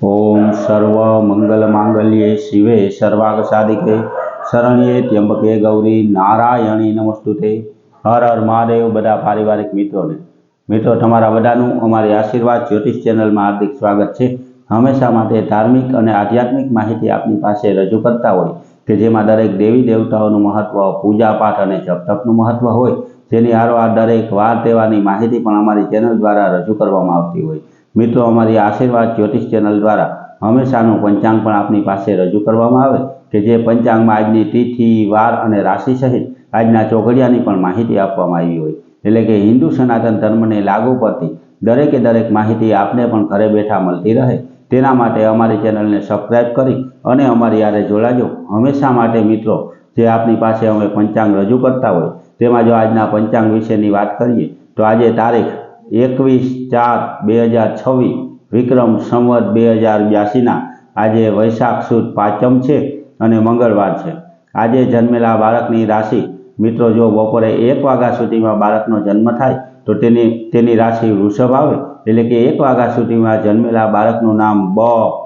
ओम सर्व मंगल मांगल्ये शिवे सर्वाग साधिके शरण्ये त्र्यंबके गौरी नारायणी नमस्तुते। हर हर महादेव। बधा पारिवारिक मित्रों तमारा बधानुं अमारी आशीर्वाद ज्योतिष चेनल में हार्दिक स्वागत है। हमेशा माटे धार्मिक और आध्यात्मिक माहिती आपनी पासे रजू करता होय के जेमां दरेक देवी देवताओनुं महत्व, पूजा पाठ और जप तपनुं महत्व होय, जेनी हारोहार दरेक वार तहेवारनी माहिती पण अमारी चेनल द्वारा रजू करवामां आवती होय। मित्रों अमारी आशीर्वाद ज्योतिष चेनल द्वारा हमेशानु पंचांग पण आपनी पासे रजू करवामां आवे के जे पंचांग में आजनी तिथि, वार और राशि सहित आजना चौघड़ियानी पण माहिती आपवामां आवी होय। एटले के हिंदू सनातन धर्म ने लागू पड़ती दरेके दरेक माहिती आपने पण घरे बैठा मळती रहे तेना माटे अमारी चेनल ने सब्सक्राइब करी अने अमारी हारे जोड़ाजो। हमेशा माटे मित्रों जे आपनी पासे अमे पंचांग रजू करता होय तेमां जो आजना पंचांग विशेनी वात करीए तो आज तारीख 21/4/2026 विक्रम संवत 2082 आज वैशाख सुद पाचम है और मंगलवार है। आज जन्मेला बाळकनी राशि मित्रों जो बपोरे 1 वाग्या सुधी में बाळकनो जन्म थाय तो तेनी राशि वृषभ आवे, एटले के 1 वाग्या सुधी में जन्मेला बाळकनुं नाम ब,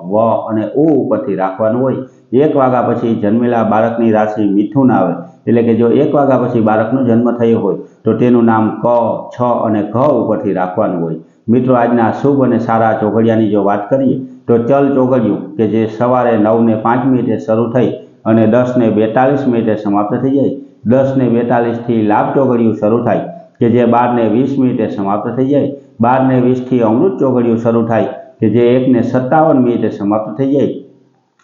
व अने उ उपरथी राखवानुं होय। 1 वाग्या पछी जन्मेला बाळकनी राशि मिथुन आवे, एटले के जो 1 वाग्या पछी बाळकनो जन्म थयो होय तो तेनुं नाम क, छ अने घ उपरथी राखवानुं होय। मित्रों आजना शुभ और सारा चौघड़ियानी जो बात करिए तो चल चौघड़ियों के जे सवारे 9:05 शुरू थई अने 10:42 समाप्त थी जाए। 10:42 थी लाभ चौघड़ियों शुरू थाय के जे 12:20 समाप्त थी जाए। 12:20 थी अमृत चौघड़ियों शुरू थाय के जे 1:57 समाप्त थी जाए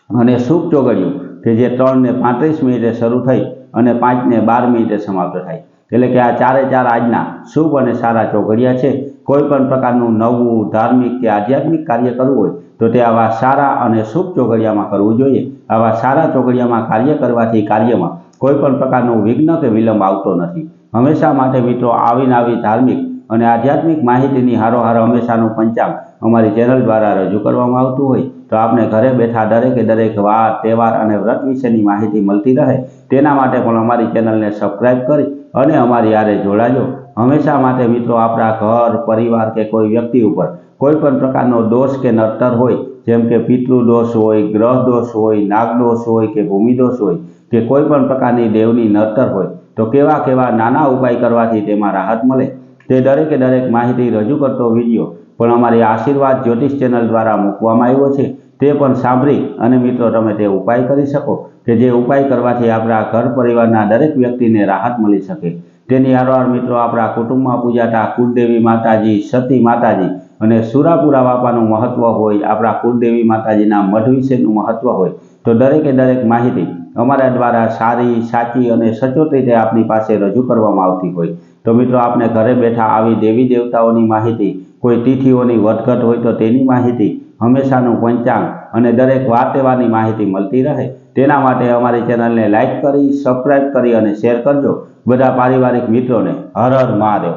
अने शुभ चौघड़ियों के जे 3:35 शुरू थई अने 5:12 समाप्त थाय। एटले के आ चारे चार आजना शुभ और सारा चौघड़िया है। कोईपण प्रकारनुं नवुं धार्मिक के आध्यात्मिक कार्य करवुं होय तो ते आवा सारा और शुभ चौघड़ियामां करवुं जोईए। आवा सारा चौघड़ियामां कार्य करवाथी कार्यमां कोईपण प्रकारनुं विघ्न के विलंब आवतो नथी। हमेशा माटे मित्रों आवीने आवी धार्मिक और आध्यात्मिक माहितीनी हारोहार हमेशानुं पंचांग अमारी चेनल द्वारा रजू करवामां आवतुं होय तो आपने घरे बैठा दरेके दरेक वार, तहेवार और व्रत विशेनी माहिती मळती रहे तेना माटे पण अमारी चेनल ने सब्सक्राइब करी अने अमारी हारे जोड़ाजो। हमेशा माटे मित्रों आपणा घर, परिवार के कोई व्यक्ति पर कोईपण प्रकारनो दोष के नड़तर होय, जेम के पितृदोष होय, ग्रह दोष होय, नागदोष होय के भूमिदोष होय के कोईपण प्रकारनी देवनी नड़तर होय तो केवा केवा नाना उपाय करवाथी तेमां राहत मळे ते दरेके दरेक माहिती रजू करतो विडियो पण अमारी आशीर्वाद ज्योतिष चेनल द्वारा मूकवामां आव्यो छे। ते पण सांभळी अने मित्रों तमे ते उपाय करी शको के जे उपाय करवाथी आपणा घर परिवारना दरेक व्यक्तिने राहत मळी शके। तेनी हारोहार मित्रों आपणा कुटुंबमां पूजाता कुलदेवी माताजी, सती माताजी अने सुरापुरा बापानुं महत्व होय, आपणा कुलदेवी माताजीना मठ विशेनुं महत्व होय तो दरेके दरेक माहिती अमारा द्वारा सारी, साची अने सचोट रीते आपनी पासे रजू करवामां आवती होय तो मित्रों आपने घरे बैठा आवी देवी देवताओनी माहिती, कोई तिथिओनी वटघट होय तो तेनी माहिती, हमेशानुं पंचांग अने दरेक वार तहेवारनी माहिती मळती रहे तेना माटे अमारी चेनलने लाइक करी, सब्सक्राइब करी अने शेर करजो। बधा पारिवारिक मित्रों ने हर हर महादेव।